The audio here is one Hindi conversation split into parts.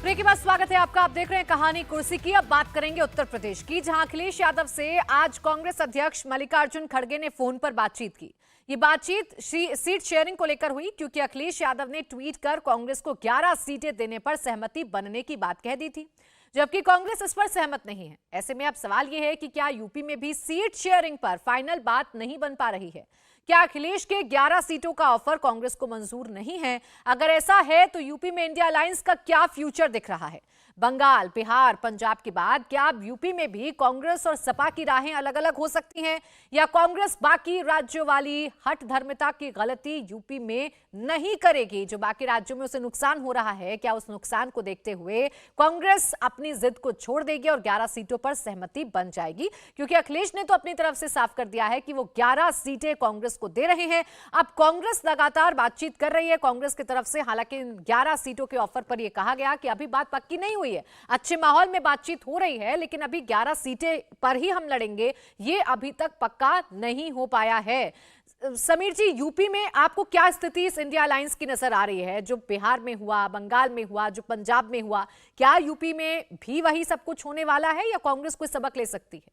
ब्रेक के बाद स्वागत है आपका। आप देख रहे हैं कहानी कुर्सी की। अब बात करेंगे उत्तर प्रदेश की, जहां अखिलेश यादव से आज कांग्रेस अध्यक्ष मल्लिकार्जुन खड़गे ने फोन पर बातचीत की। ये बातचीत सीट शेयरिंग को लेकर हुई, क्योंकि अखिलेश यादव ने ट्वीट कर कांग्रेस को 11 सीटें देने पर सहमति बनने की बात कह दी थी, जबकि कांग्रेस इस पर सहमत नहीं है। ऐसे में अब सवाल यह है कि क्या यूपी में भी सीट शेयरिंग पर फाइनल बात नहीं बन पा रही है? क्या अखिलेश के 11 सीटों का ऑफर कांग्रेस को मंजूर नहीं है? अगर ऐसा है तो यूपी में इंडिया अलायंस का क्या फ्यूचर दिख रहा है? बंगाल, बिहार, पंजाब के बाद क्या अब यूपी में भी कांग्रेस और सपा की राहें अलग अलग हो सकती हैं, या कांग्रेस बाकी राज्यों वाली हठ धर्मिता की गलती यूपी में नहीं करेगी? जो बाकी राज्यों में उसे नुकसान हो रहा है, क्या उस नुकसान को देखते हुए कांग्रेस अपनी जिद को छोड़ देगी और 11 सीटों पर सहमति बन जाएगी? क्योंकि अखिलेश ने तो अपनी तरफ से साफ कर दिया है कि वो 11 सीटें कांग्रेस को दे रहे हैं। अब कांग्रेस लगातार बातचीत कर रही है कांग्रेस की तरफ से। हालांकि 11 सीटों के ऑफर पर यह कहा गया कि अभी बात पक्की नहीं हुई है, अच्छे माहौल में बातचीत हो रही है, लेकिन अभी 11 सीटें पर ही हम लड़ेंगे, ये अभी तक पक्का नहीं हो पाया है। समीर जी, यूपी में आपको क्या स्थिति इस इंडिया अलायंस की नजर आ रही है? जो बिहार में हुआ, बंगाल में हुआ, जो पंजाब में हुआ, क्या यूपी में भी वही सब कुछ होने वाला है या कांग्रेस कोई सबक ले सकती है?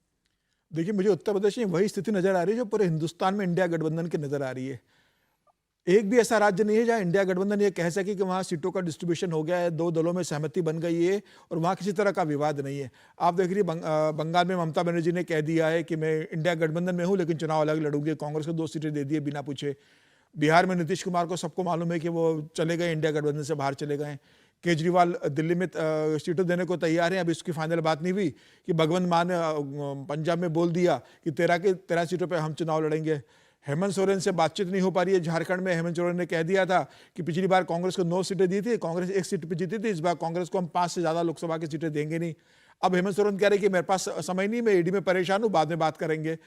देखिए, मुझे उत्तर प्रदेश में वही स्थिति नजर आ रही है जो पूरे हिंदुस्तान में इंडिया गठबंधन की नजर आ रही है। एक भी ऐसा राज्य नहीं है जहां इंडिया गठबंधन ये कह सके कि वहां सीटों का डिस्ट्रीब्यूशन हो गया है, दो दलों में सहमति बन गई है और वहां किसी तरह का विवाद नहीं है। आप देख रही बंगाल में ममता बनर्जी ने कह दिया है कि मैं इंडिया गठबंधन में हूं लेकिन चुनाव अलग लड़ूंगी, कांग्रेस को 2 सीटें दे दी बिना पूछे। बिहार में नीतीश कुमार को सबको मालूम है कि वो चले गए, इंडिया गठबंधन से बाहर चले गए। केजरीवाल दिल्ली में सीटें देने को तैयार हैं, अभी इसकी फाइनल बात नहीं हुई कि भगवंत मान ने पंजाब में बोल दिया कि 13 सीटों पर हम चुनाव लड़ेंगे। हेमंत सोरेन से बातचीत नहीं हो पा रही है। झारखंड में हेमंत सोरेन ने कह दिया था कि पिछली बार कांग्रेस को 9 सीटें दी थी, कांग्रेस 1 सीट पे जीती थी, इस बार कांग्रेस को हम 5 से ज्यादा लोकसभा की सीटें देंगे नहीं। अब हेमंत सोरेन कह रहे कि मेरे पास समय नहीं, मैं ईडी में परेशान हूं, बाद में बात करेंगे।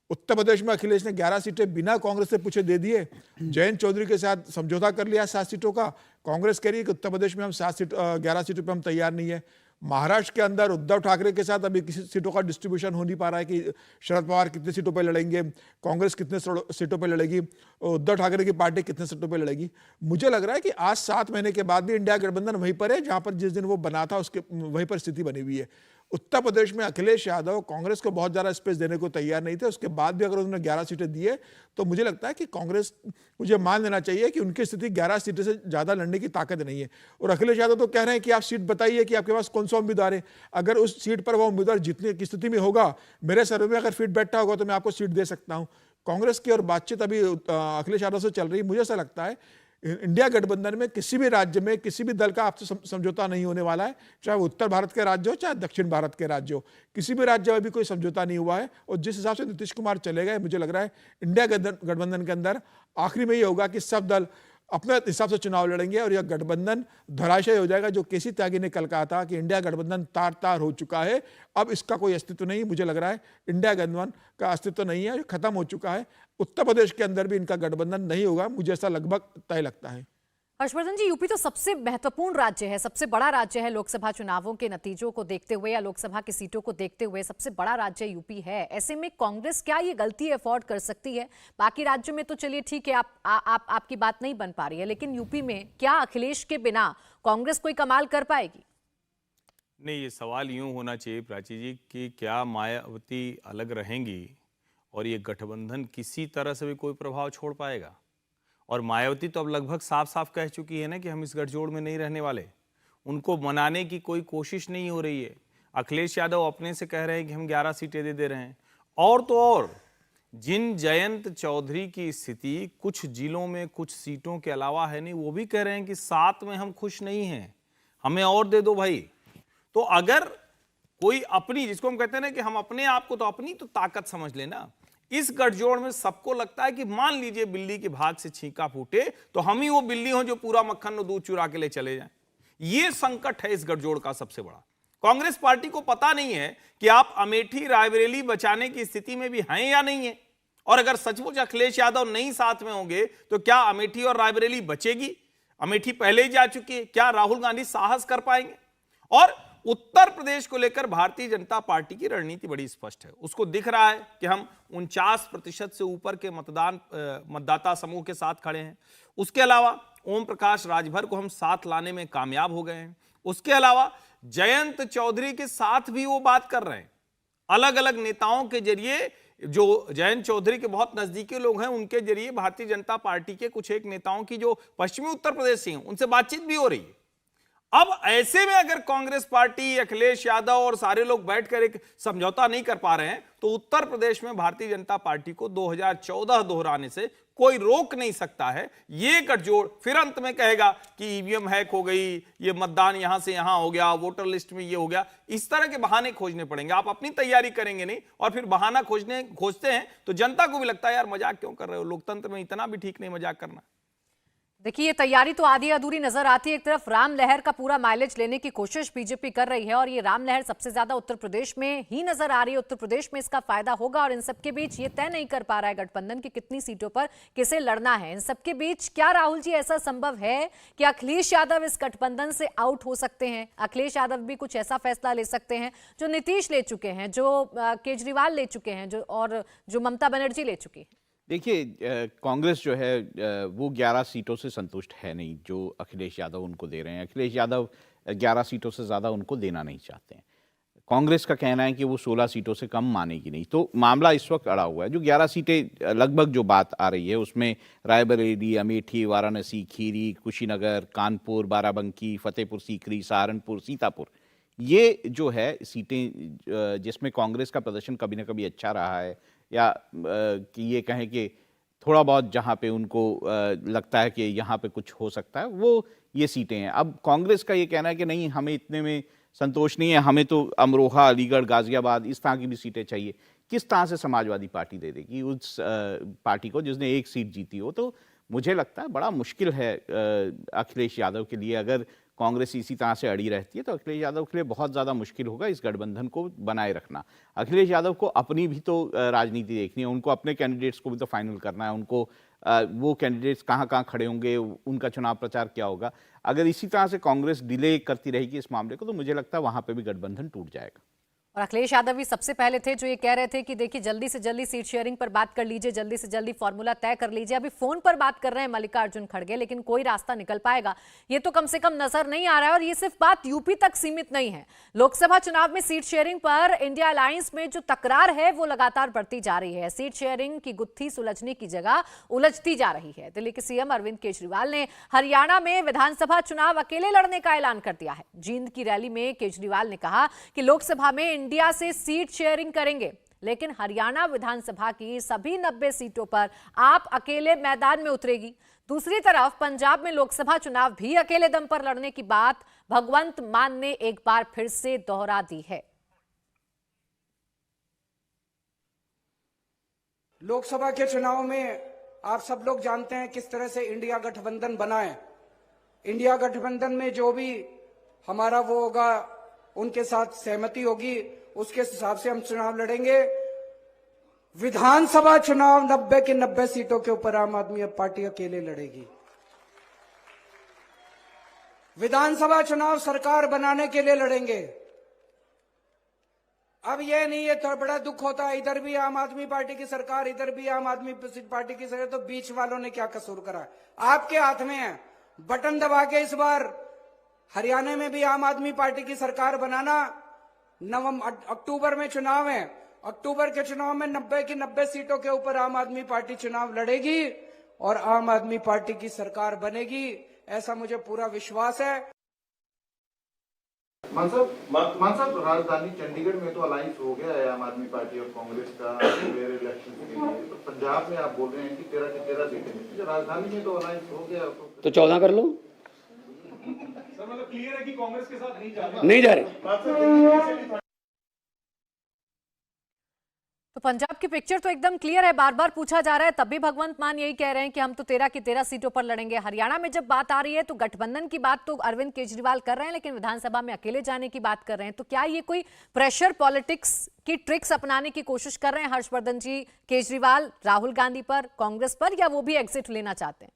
उत्तर प्रदेश में अखिलेश ने 11 सीटें बिना कांग्रेस से पूछे दे दिए। जयंत चौधरी के साथ समझौता कर लिया 7 सीटों का। कांग्रेस कह रही है कि उत्तर प्रदेश में हम 11 सीटों पर हम तैयार नहीं है। महाराष्ट्र के अंदर उद्धव ठाकरे के साथ अभी किसी सीटों का डिस्ट्रीब्यूशन हो नहीं पा रहा है कि शरद पवार कितने सीटों पर लड़ेंगे, कांग्रेस कितने सीटों पर लड़ेगी, उद्धव ठाकरे की पार्टी कितने सीटों पर लड़ेगी। मुझे लग रहा है कि आज 7 महीने के बाद भी इंडिया गठबंधन वहीं पर है जहां पर जिस दिन वो बना था उसके वहीं पर स्थिति बनी हुई है। उत्तर प्रदेश में अखिलेश यादव कांग्रेस को बहुत ज्यादा स्पेस देने को तैयार नहीं थे, उसके बाद भी अगर उन्होंने 11 सीटें दी है तो मुझे लगता है कि कांग्रेस मुझे मान लेना चाहिए कि उनकी स्थिति 11 सीटें से ज्यादा लड़ने की ताकत नहीं है। और अखिलेश यादव तो कह रहे हैं कि आप सीट बताइए कि आपके पास कौन सा उम्मीदवार है, अगर उस सीट पर वो उम्मीदवार जीतने की स्थिति में होगा, मेरे सर्वे में अगर फिट बैठा होगा तो मैं आपको सीट दे सकता हूं। कांग्रेस की और बातचीत अभी अखिलेश यादव से चल रही है। मुझे ऐसा लगता है इंडिया गठबंधन में किसी भी राज्य में किसी भी दल का आपसे समझौता नहीं होने वाला है, चाहे वो उत्तर भारत के राज्य हो चाहे दक्षिण भारत के राज्य हो। किसी भी राज्य में भी कोई समझौता नहीं हुआ है। और जिस हिसाब से नीतीश कुमार चले गए, मुझे लग रहा है इंडिया गठबंधन के अंदर आखिरी में ये होगा कि सब दल अपने हिसाब से चुनाव लड़ेंगे और यह गठबंधन धराशायी हो जाएगा। जो केसी त्यागी ने कल कहा था कि इंडिया गठबंधन तार तार हो चुका है, अब इसका कोई अस्तित्व नहीं। मुझे लग रहा है इंडिया गठबंधन का अस्तित्व नहीं है, खत्म हो चुका है। उत्तर प्रदेश के अंदर भी इनका गठबंधन नहीं होगा, मुझे ऐसा लगभग तय लगता है। हर्षवर्धन जी, यूपी तो सबसे महत्वपूर्ण राज्य है, सबसे बड़ा राज्य है। लोकसभा चुनावों के नतीजों को देखते हुए या लोकसभा की सीटों को देखते हुए सबसे बड़ा राज्य यूपी है। ऐसे में कांग्रेस क्या ये गलती अफोर्ड कर सकती है? बाकी राज्यों में तो चलिए ठीक है, आपकी बात नहीं बन पा रही है, लेकिन यूपी में क्या अखिलेश के बिना कांग्रेस कोई कमाल कर पाएगी? नहीं, ये सवाल यूं होना चाहिए प्राची जी कि क्या मायावती अलग रहेंगी और ये गठबंधन किसी तरह से भी कोई प्रभाव छोड़ पाएगा? और मायावती तो अब लगभग साफ साफ कह चुकी है ना कि हम इस गठजोड़ में नहीं रहने वाले। उनको मनाने की कोई कोशिश नहीं हो रही है। अखिलेश यादव अपने से कह रहे हैं कि हम 11 सीटें दे रहे हैं। और तो और जिन जयंत चौधरी की स्थिति कुछ जिलों में कुछ सीटों के अलावा है नहीं, वो भी कह रहे हैं कि 7 में हम खुश नहीं हैं, हमें और दे दो भाई। तो अगर कोई अपनी, जिसको हम कहते हैं ना कि हम अपने आप को तो अपनी तो ताकत समझ लेना, इस गठजोड़ में सबको लगता है कि मान लीजिए बिल्ली के भाग से छींका फूटे तो हम ही वो बिल्ली हो जो पूरा मक्खन और दूध चुरा के ले चले जाएं। ये संकट है इस गठजोड़ का सबसे बड़ा। कांग्रेस पार्टी को पता नहीं है कि आप अमेठी रायबरेली बचाने की स्थिति में भी हैं या नहीं है। और अगर सचमुच अखिलेश यादव नहीं साथ में होंगे तो क्या अमेठी और रायबरेली बचेगी? अमेठी पहले ही जा चुकी है, क्या राहुल गांधी साहस कर पाएंगे? और उत्तर प्रदेश को लेकर भारतीय जनता पार्टी की रणनीति बड़ी स्पष्ट है। उसको दिख रहा है कि हम 49% से ऊपर के मतदाता समूह के साथ खड़े हैं। उसके अलावा ओम प्रकाश राजभर को हम साथ लाने में कामयाब हो गए हैं। उसके अलावा जयंत चौधरी के साथ भी वो बात कर रहे हैं, अलग अलग नेताओं के जरिए, जो जयंत चौधरी के बहुत नजदीकी लोग हैं उनके जरिए भारतीय जनता पार्टी के कुछ एक नेताओं की जो पश्चिमी उत्तर प्रदेश से हैं उनसे बातचीत भी हो रही है। अब ऐसे में अगर कांग्रेस पार्टी, अखिलेश यादव और सारे लोग बैठकर एक समझौता नहीं कर पा रहे हैं तो उत्तर प्रदेश में भारतीय जनता पार्टी को 2014 दोहराने से कोई रोक नहीं सकता है। ये गठजोड़ फिर अंत में कहेगा कि ईवीएम हैक हो गई, ये मतदान यहां से यहां हो गया, वोटर लिस्ट में ये हो गया, इस तरह के बहाने खोजने पड़ेंगे। आप अपनी तैयारी करेंगे नहीं और फिर बहाना खोजते हैं तो जनता को भी लगता है यार मजाक क्यों कर रहे हो, लोकतंत्र में इतना भी ठीक नहीं मजाक करना। देखिए, ये तैयारी तो आधी अधूरी नजर आती है। एक तरफ राम लहर का पूरा माइलेज लेने की कोशिश बीजेपी कर रही है और ये राम लहर सबसे ज्यादा उत्तर प्रदेश में ही नजर आ रही है। उत्तर प्रदेश में इसका फायदा होगा और इन सबके बीच ये तय नहीं कर पा रहा है गठबंधन की कितनी सीटों पर किसे लड़ना है। इन सबके बीच क्या राहुल जी ऐसा संभव है कि अखिलेश यादव इस गठबंधन से आउट हो सकते हैं? अखिलेश यादव भी कुछ ऐसा फैसला ले सकते हैं जो नीतीश ले चुके हैं, जो केजरीवाल ले चुके हैं, जो ममता बनर्जी ले चुकी है। देखिए, कांग्रेस जो है वो 11 सीटों से संतुष्ट है नहीं जो अखिलेश यादव उनको दे रहे हैं। अखिलेश यादव 11 सीटों से ज़्यादा उनको देना नहीं चाहते हैं। कांग्रेस का कहना है कि वो 16 सीटों से कम मानेगी नहीं। तो मामला इस वक्त अड़ा हुआ है। जो 11 सीटें लगभग जो बात आ रही है उसमें रायबरेली, अमेठी, वाराणसी, खीरी, कुशीनगर, कानपुर, बाराबंकी, फतेहपुर सीकरी, सहारनपुर, सीतापुर, ये जो है सीटें जिसमें कांग्रेस का प्रदर्शन कभी ना कभी अच्छा रहा है, या कि ये कहें कि थोड़ा बहुत जहाँ पे उनको लगता है कि यहाँ पे कुछ हो सकता है, वो ये सीटें हैं। अब कांग्रेस का ये कहना है कि नहीं, हमें इतने में संतोष नहीं है, हमें तो अमरोहा, अलीगढ़, गाजियाबाद इस तरह की भी सीटें चाहिए। किस तरह से समाजवादी पार्टी दे देगी उस पार्टी को जिसने एक सीट जीती हो? तो मुझे लगता है बड़ा मुश्किल है अखिलेश यादव के लिए। अगर कांग्रेस इसी तरह से अड़ी रहती है तो अखिलेश यादव के लिए बहुत ज़्यादा मुश्किल होगा इस गठबंधन को बनाए रखना। अखिलेश यादव को अपनी भी तो राजनीति देखनी है, उनको अपने कैंडिडेट्स को भी तो फाइनल करना है, उनको वो कैंडिडेट्स कहाँ कहाँ खड़े होंगे, उनका चुनाव प्रचार क्या होगा। अगर इसी तरह से कांग्रेस डिले करती रहेगी इस मामले को तो मुझे लगता है वहाँ पर भी गठबंधन टूट जाएगा। और अखिलेश यादव भी सबसे पहले थे जो ये कह रहे थे कि देखिए जल्दी से जल्दी सीट शेयरिंग पर बात कर लीजिए, जल्दी से जल्दी फॉर्मूला तय कर लीजिए। अभी फोन पर बात कर रहे हैं मल्लिकार्जुन खड़गे, लेकिन कोई रास्ता निकल पाएगा ये तो कम से कम नजर नहीं आ रहा है। और ये सिर्फ बात यूपी तक सीमित नहीं है। लोकसभा चुनाव में सीट शेयरिंग पर इंडिया अलायंस में जो तकरार है वो लगातार बढ़ती जा रही है। सीट शेयरिंग की गुत्थी सुलझने की जगह उलझती जा रही है। दिल्ली के सीएम अरविंद केजरीवाल ने हरियाणा में विधानसभा चुनाव अकेले लड़ने का ऐलान कर दिया है। जींद की रैली में केजरीवाल ने कहा कि लोकसभा में इंडिया से सीट शेयरिंग करेंगे, लेकिन हरियाणा विधानसभा की सभी 90 सीटों पर आप अकेले मैदान में उतरेगी। दूसरी तरफ पंजाब में लोकसभा चुनाव भी अकेले दम पर लड़ने की बात भगवंत मान ने एक बार फिर से दोहरा दी है। लोकसभा के चुनाव में आप सब लोग जानते हैं किस तरह से इंडिया गठबंधन बना है। इंडिया गठबंधन में जो भी हमारा वो होगा, उनके साथ सहमति होगी, उसके हिसाब से हम चुनाव लड़ेंगे। विधानसभा चुनाव 90 की 90 सीटों के ऊपर आम आदमी पार्टी अकेले लड़ेगी। विधानसभा चुनाव सरकार बनाने के लिए लड़ेंगे। अब ये नहीं है, तो बड़ा दुख होता है, इधर भी आम आदमी पार्टी की सरकार, इधर भी आम आदमी पार्टी की सरकार, तो बीच वालों ने क्या कसूर करा? आपके हाथ में है, बटन दबा के इस बार हरियाणा में भी आम आदमी पार्टी की सरकार बनाना। अक्टूबर में चुनाव है, अक्टूबर के चुनाव में 90 की 90 सीटों के ऊपर आम आदमी पार्टी चुनाव लड़ेगी और आम आदमी पार्टी की सरकार बनेगी, ऐसा मुझे पूरा विश्वास है। मान साहब, राजधानी चंडीगढ़ में तो अलायंस हो गया है आम आदमी पार्टी और कांग्रेस का इलेक्शन के लिए, तो पंजाब में आप बोल रहे हैं कि 13 की 13 सीटें, राजधानी में तो अलायंस हो गया तो 14 कर लो। सर, मतलब क्लियर है कि कांग्रेस के साथ नहीं जा रहे। तो पंजाब की पिक्चर तो एकदम क्लियर है, बार बार पूछा जा रहा है, तब भी भगवंत मान यही कह रहे हैं कि हम तो 13 की 13 सीटों पर लड़ेंगे। हरियाणा में जब बात आ रही है तो गठबंधन की बात तो अरविंद केजरीवाल कर रहे हैं, लेकिन विधानसभा में अकेले जाने की बात कर रहे हैं। तो क्या ये कोई प्रेशर पॉलिटिक्स की ट्रिक्स अपनाने की कोशिश कर रहे हैं हर्षवर्धन जी केजरीवाल राहुल गांधी पर, कांग्रेस पर, या वो भी एग्जिट लेना चाहते हैं?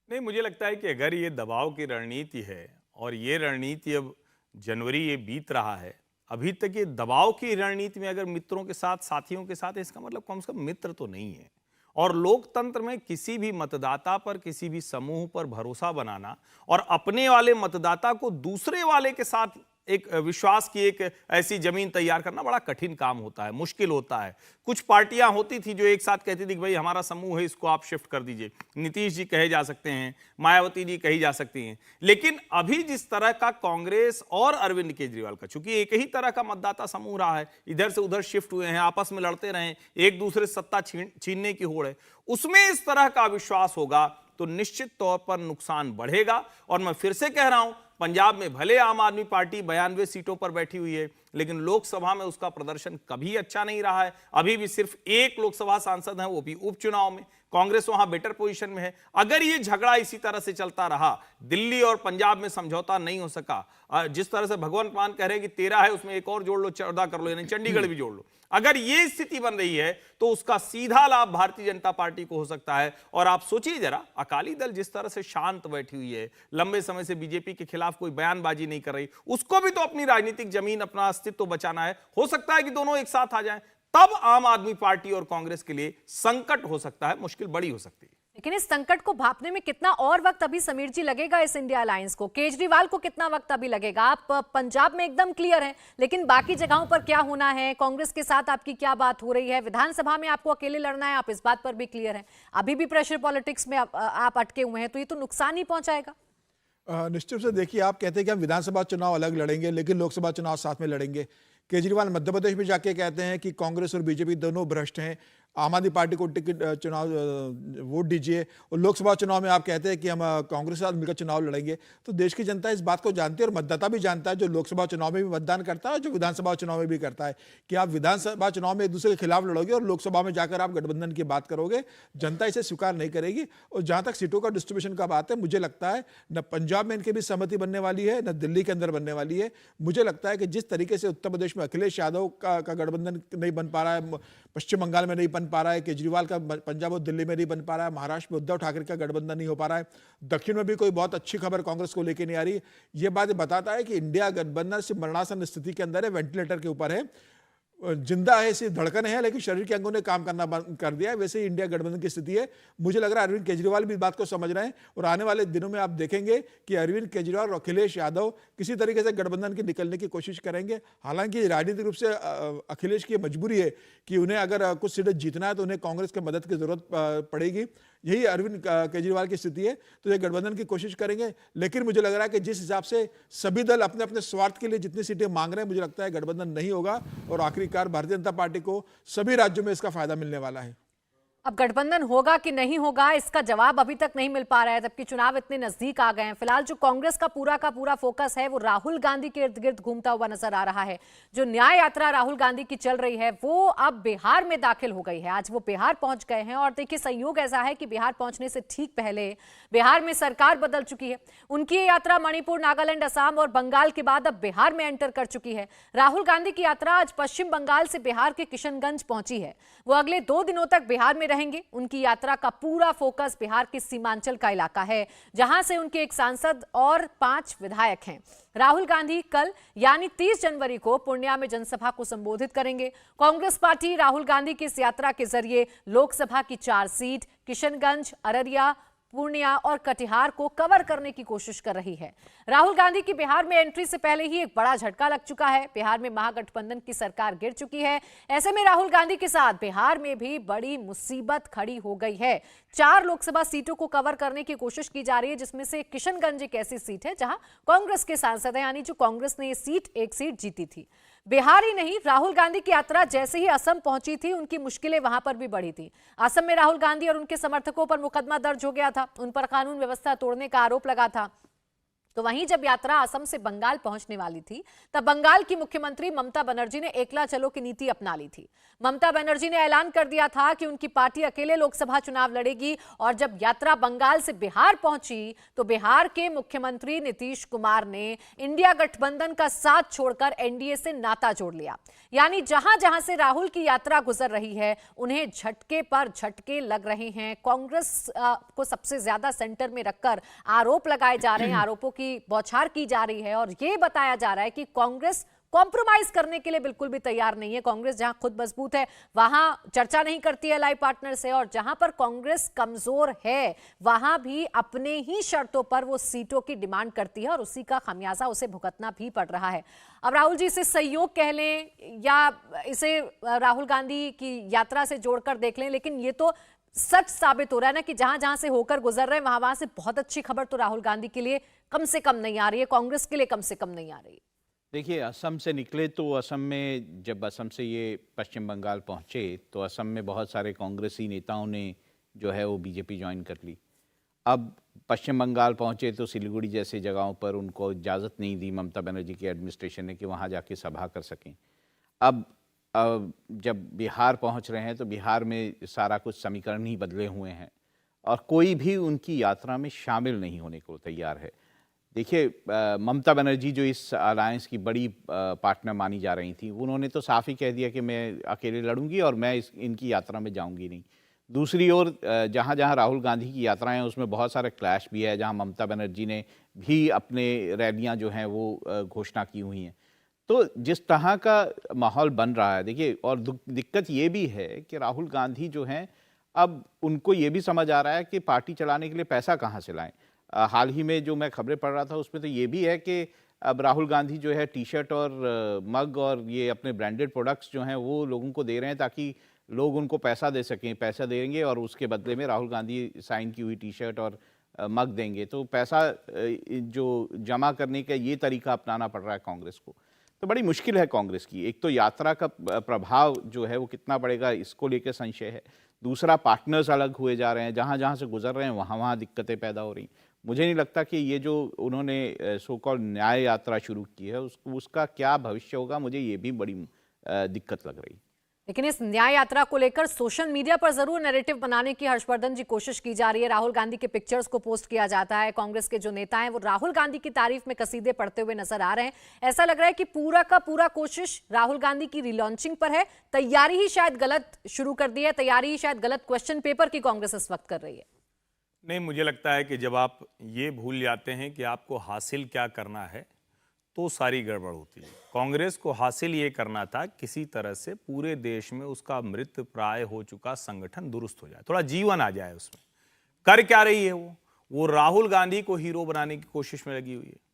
नहीं, मुझे लगता है कि अगर ये दबाव की रणनीति है और ये रणनीति अब जनवरी ये बीत रहा है, अभी तक ये दबाव की रणनीति में अगर मित्रों के साथ, साथियों के साथ, इसका मतलब कम से कम मित्र तो नहीं है। और लोकतंत्र में किसी भी मतदाता पर, किसी भी समूह पर भरोसा बनाना और अपने वाले मतदाता को दूसरे वाले के साथ एक विश्वास की एक ऐसी जमीन तैयार करना बड़ा कठिन काम होता है, मुश्किल होता है। कुछ पार्टियां होती थी जो एक साथ कहती थी कि भाई हमारा समूह है, इसको आप शिफ्ट कर दीजिए। नीतीश जी कहे जा सकते हैं, मायावती जी कही जा सकती हैं। लेकिन अभी जिस तरह का कांग्रेस और अरविंद केजरीवाल का, चूंकि एक ही तरह का मतदाता समूह रहा है, इधर से उधर शिफ्ट हुए हैं, आपस में लड़ते रहे, एक दूसरे से सत्ता छीनने की होड़ है, उसमें इस तरह का विश्वास होगा तो निश्चित तौर पर नुकसान बढ़ेगा। और मैं फिर से कह रहा हूं, पंजाब में भले आम आदमी पार्टी 92 सीटों पर बैठी हुई है, लेकिन लोकसभा में उसका प्रदर्शन कभी अच्छा नहीं रहा है। अभी भी सिर्फ एक लोकसभा सांसद है, वो भी उपचुनाव में। कांग्रेस वहां बेटर पोजीशन में है। अगर ये झगड़ा इसी तरह से चलता रहा, दिल्ली और पंजाब में समझौता नहीं हो सका, जिस तरह से भगवंत मान कह रहे हैं कि 13 है उसमें एक और जोड़ लो, 14 कर लो, यानी चंडीगढ़ भी जोड़ लो, अगर ये स्थिति बन रही है तो उसका सीधा लाभ भारतीय जनता पार्टी को हो सकता है। और आप सोचिए जरा, अकाली दल जिस तरह से शांत बैठी हुई है, लंबे समय से बीजेपी के खिलाफ कोई बयानबाजी नहीं कर रही, उसको भी तो अपनी राजनीतिक जमीन, अपना अस्तित्व बचाना है। हो सकता है कि दोनों एक साथ आ जाएं, तब आम आदमी पार्टी और कांग्रेस के लिए संकट हो सकता है, मुश्किल बड़ी हो सकती है। लेकिन इस संकट को भांपने में कितना और वक्त अभी समीर जी लगेगा इस इंडिया अलायंस को? केजरीवाल को कितना वक्त अभी लगेगा? आप पंजाब में एकदम क्लियर हैं, लेकिन बाकी जगहों पर क्या होना है? कांग्रेस के साथ आपकी क्या बात हो रही है? विधानसभा में आपको अकेले लड़ना है, आप इस बात पर भी क्लियर हैं। अभी भी प्रेशर पॉलिटिक्स में आप अटके हुए हैं, तो ये तो नुकसान ही पहुंचाएगा। निश्चित से देखिए, आप कहते हैं कि हम विधानसभा चुनाव अलग लड़ेंगे लेकिन लोकसभा चुनाव साथ में लड़ेंगे। केजरीवाल मध्य प्रदेश में जाके कहते हैं कि कांग्रेस और बीजेपी दोनों भ्रष्ट हैं, आम आदमी पार्टी को टिकट चुनाव वोट दीजिए, और लोकसभा चुनाव में आप कहते हैं कि हम कांग्रेस के साथ मिलकर चुनाव लड़ेंगे। तो देश की जनता इस बात को जानती है और मतदाता भी जानता है, जो लोकसभा चुनाव में भी मतदान करता है और जो विधानसभा चुनाव में भी करता है, कि आप विधानसभा चुनाव में एक दूसरे के खिलाफ लड़ोगे और लोकसभा में जाकर आप गठबंधन की बात करोगे। जनता इसे स्वीकार नहीं करेगी। और जहां तक सीटों का डिस्ट्रीब्यूशन का बात है, मुझे लगता है न पंजाब में इनके भी सहमति बनने वाली है, न दिल्ली के अंदर बनने वाली है। मुझे लगता है कि जिस तरीके से उत्तर प्रदेश में अखिलेश यादव का गठबंधन नहीं बन पा रहा है, पश्चिम बंगाल में नहीं बन पा रहा है, केजरीवाल का पंजाब और दिल्ली में नहीं बन पा रहा है, महाराष्ट्र में उद्धव ठाकरे का गठबंधन नहीं हो पा रहा है, दक्षिण में भी कोई बहुत अच्छी खबर कांग्रेस को लेके नहीं आ रही, ये बात बताता है कि इंडिया गठबंधन सिर्फ मरणासन स्थिति के अंदर है, वेंटिलेटर के ऊपर है, जिंदा है, सिर्फ धड़कन है, लेकिन शरीर के अंगों ने काम करना बंद कर दिया है। वैसे ही इंडिया गठबंधन की स्थिति है। मुझे लग रहा है अरविंद केजरीवाल भी इस बात को समझ रहे हैं और आने वाले दिनों में आप देखेंगे कि अरविंद केजरीवाल और अखिलेश यादव किसी तरीके से गठबंधन के निकलने की कोशिश करेंगे। हालांकि राजनीतिक रूप से अखिलेश की मजबूरी है कि उन्हें अगर कुछ सीटें जीतना है तो उन्हें कांग्रेस की मदद की जरूरत पड़ेगी। यही अरविंद केजरीवाल की स्थिति है, तो ये गठबंधन की कोशिश करेंगे। लेकिन मुझे लग रहा है कि जिस हिसाब से सभी दल अपने अपने स्वार्थ के लिए जितनी सीटें मांग रहे हैं, मुझे लगता है गठबंधन नहीं होगा और आखिरकार भारतीय जनता पार्टी को सभी राज्यों में इसका फायदा मिलने वाला है। अब गठबंधन होगा कि नहीं होगा, इसका जवाब अभी तक नहीं मिल पा रहा है, जबकि चुनाव इतने नजदीक आ गए हैं। फिलहाल जो कांग्रेस का पूरा फोकस है वो राहुल गांधी के इर्द गिर्द घूमता हुआ नजर आ रहा है। जो न्याय यात्रा राहुल गांधी की चल रही है वो अब बिहार में दाखिल हो गई है। आज वो बिहार पहुंच गए हैं और देखिए, संयोग ऐसा है कि बिहार पहुंचने से ठीक पहले बिहार में सरकार बदल चुकी है। उनकी यात्रा मणिपुर, नागालैंड, असम और बंगाल के बाद अब बिहार में एंटर कर चुकी है। राहुल गांधी की यात्रा आज पश्चिम बंगाल से बिहार के किशनगंज पहुंची है। वो अगले 2 दिनों तक बिहार में रहेंगे। उनकी यात्रा का पूरा फोकस बिहार के सीमांचल का इलाका है, जहां से उनके एक सांसद और 5 विधायक हैं। राहुल गांधी कल यानी 30 जनवरी को पूर्णिया में जनसभा को संबोधित करेंगे। कांग्रेस पार्टी राहुल गांधी की इस यात्रा के जरिए लोकसभा की 4 सीट किशनगंज, अररिया, पूर्णिया और कटिहार को कवर करने की कोशिश कर रही है। राहुल गांधी की बिहार में एंट्री से पहले ही एक बड़ा झटका लग चुका है। बिहार में महागठबंधन की सरकार गिर चुकी है। ऐसे में राहुल गांधी के साथ बिहार में भी बड़ी मुसीबत खड़ी हो गई है। 4 लोकसभा सीटों को कवर करने की कोशिश की जा रही है, जिसमें से किशनगंज एक ऐसी सीट है जहां कांग्रेस के सांसद हैं, यानी जो कांग्रेस ने ये एक सीट जीती थी। बिहार ही नहीं, राहुल गांधी की यात्रा जैसे ही असम पहुंची थी, उनकी मुश्किलें वहां पर भी बढ़ी थी। असम में राहुल गांधी और उनके समर्थकों पर मुकदमा दर्ज हो गया था। उन पर कानून व्यवस्था तोड़ने का आरोप लगा था। तो वहीं जब यात्रा असम से बंगाल पहुंचने वाली थी, तब बंगाल की मुख्यमंत्री ममता बनर्जी ने एकला चलो की नीति अपना ली थी। ममता बनर्जी ने ऐलान कर दिया था कि उनकी पार्टी अकेले लोकसभा चुनाव लड़ेगी। और जब यात्रा बंगाल से बिहार पहुंची तो बिहार के मुख्यमंत्री नीतीश कुमार ने इंडिया गठबंधन का साथ छोड़कर एनडीए से नाता जोड़ लिया। यानी जहां जहां से राहुल की यात्रा गुजर रही है, उन्हें झटके पर झटके लग रहे हैं। कांग्रेस को सबसे ज्यादा सेंटर में रखकर आरोप लगाए जा रहे हैं, आरोपों की बौछार की जा रही है और यह बताया जा रहा है कि कांग्रेस कॉम्प्रोमाइज करने के लिए बिल्कुल भी तैयार नहीं है कांग्रेस। जहां खुद मजबूत है वहां चर्चा नहीं करती है लाइव पार्टनर से, और जहां पर कांग्रेस कमजोर है वहां भी अपने ही शर्तों पर वो सीटों की डिमांड करती है और उसी का खमियाजा उसे भुगतना भी पड़ रहा है। अब राहुल जी इसे सहयोग कह लें या इसे राहुल गांधी की यात्रा से जोड़कर देख लें, लेकिन ये तो सच साबित हो रहा है ना कि जहां जहां से होकर गुजर रहे हैं वहां से बहुत अच्छी खबर तो राहुल गांधी के लिए कम से कम नहीं आ रही है, कांग्रेस के लिए कम से कम नहीं आ रही है। देखिए, असम से निकले तो असम में, जब असम से ये पश्चिम बंगाल पहुंचे तो असम में बहुत सारे कांग्रेसी नेताओं ने जो है वो बीजेपी ज्वाइन कर ली। अब पश्चिम बंगाल पहुंचे तो सिलीगुड़ी जैसे जगहों पर उनको इजाज़त नहीं दी ममता बनर्जी की एडमिनिस्ट्रेशन ने कि वहां जाके सभा कर सकें। अब जब बिहार पहुंच रहे हैं तो बिहार में सारा कुछ समीकरण ही बदले हुए हैं और कोई भी उनकी यात्रा में शामिल नहीं होने को तैयार है। देखिए, ममता बनर्जी जो इस अलायंस की बड़ी पार्टनर मानी जा रही थी, उन्होंने तो साफ ही कह दिया कि मैं अकेले लड़ूंगी और मैं इनकी यात्रा में जाऊंगी नहीं। दूसरी ओर जहाँ जहाँ राहुल गांधी की यात्राएं हैं उसमें बहुत सारे क्लैश भी है, जहाँ ममता बनर्जी ने भी अपने रैलियाँ जो हैं वो घोषणा की हुई हैं। तो जिस तरह का माहौल बन रहा है, देखिए, और दिक्कत ये भी है कि राहुल गांधी जो हैं अब उनको ये भी समझ आ रहा है कि पार्टी चलाने के लिए पैसा कहाँ से लाएं। हाल ही में जो मैं खबरें पढ़ रहा था उसमें तो ये भी है कि अब राहुल गांधी जो है टी शर्ट और मग और ये अपने ब्रांडेड प्रोडक्ट्स जो हैं वो लोगों को दे रहे हैं ताकि लोग उनको पैसा दे सकें। पैसा देंगे और उसके बदले में राहुल गांधी साइन की हुई टी शर्ट और मग देंगे, तो पैसा जो जमा करने का ये तरीका अपनाना पड़ रहा है कांग्रेस को। तो बड़ी मुश्किल है कांग्रेस की। एक तो यात्रा का प्रभाव जो है वो कितना पड़ेगा इसको लेकर संशय है। दूसरा, पार्टनर्स अलग हुए जा रहे हैं, जहाँ जहाँ से गुजर रहे हैं वहाँ वहाँ दिक्कतें पैदा हो रही। मुझे नहीं लगता कि ये जो उन्होंने सो कॉल्ड न्याय यात्रा शुरू की है उसका क्या भविष्य होगा, मुझे ये भी बड़ी दिक्कत लग रही। लेकिन इस न्याय यात्रा को लेकर सोशल मीडिया पर जरूर नैरेटिव बनाने की हर्षवर्धन जी कोशिश की जा रही है। राहुल गांधी के पिक्चर्स को पोस्ट किया जाता है, कांग्रेस के जो नेता हैं वो राहुल गांधी की तारीफ में कसीदे पढ़ते हुए नजर आ रहे हैं। ऐसा लग रहा है कि पूरा का पूरा कोशिश राहुल गांधी की रिलॉन्चिंग पर है। तैयारी ही शायद गलत शुरू कर दी है, तैयारी ही शायद गलत क्वेश्चन पेपर की कांग्रेस इस वक्त कर रही है। नहीं, मुझे लगता है कि जब आप ये भूल जाते हैं कि आपको हासिल क्या करना है तो सारी गड़बड़ होती है। कांग्रेस को हासिल ये करना था किसी तरह से पूरे देश में उसका मृत प्राय हो चुका संगठन दुरुस्त हो जाए, थोड़ा जीवन आ जाए उसमें। कर क्या रही है वो राहुल गांधी को हीरो बनाने की कोशिश में लगी हुई है।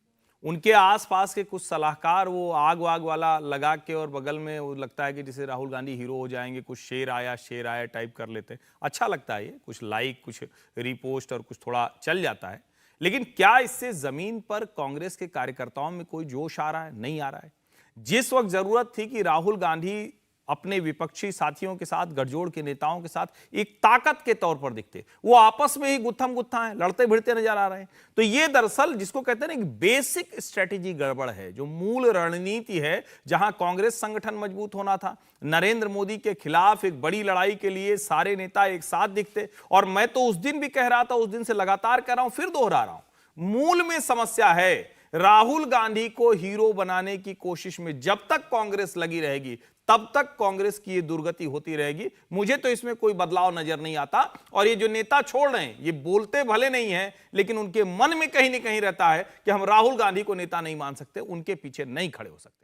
उनके आसपास के कुछ सलाहकार वो आग वाग वाला लगा के और बगल में वो लगता है कि जैसे राहुल गांधी हीरो हो जाएंगे, कुछ शेर आया टाइप कर लेते हैं। अच्छा लगता है ये, कुछ लाइक, कुछ रिपोस्ट और कुछ थोड़ा चल जाता है, लेकिन क्या इससे जमीन पर कांग्रेस के कार्यकर्ताओं में कोई जोश आ रहा है? नहीं आ रहा है। जिस वक्त जरूरत थी कि राहुल गांधी अपने विपक्षी साथियों के साथ, गठजोड़ के नेताओं के साथ एक ताकत के तौर पर दिखते, वो आपस में ही गुत्थम गुत्था है, लड़ते भिड़ते नजर आ रहे हैं। तो ये दरअसल जिसको कहते हैं ना बेसिक स्ट्रेटेजी गड़बड़ है, जो मूल रणनीति है। जहां कांग्रेस संगठन मजबूत होना था, नरेंद्र मोदी के खिलाफ एक बड़ी लड़ाई के लिए सारे नेता एक साथ दिखते, और मैं तो उस दिन भी कह रहा था, उस दिन से लगातार कह रहा हूं, फिर दोहरा रहा हूं, मूल में समस्या है राहुल गांधी को हीरो बनाने की कोशिश में जब तक कांग्रेस लगी रहेगी तब तक कांग्रेस की ये दुर्गति होती रहेगी। मुझे तो इसमें कोई बदलाव नजर नहीं आता। और ये जो नेता छोड़ रहे हैं, ये बोलते भले नहीं है, लेकिन उनके मन में कहीं ना कहीं रहता है कि हम राहुल गांधी को नेता नहीं मान सकते, उनके पीछे नहीं खड़े हो सकते।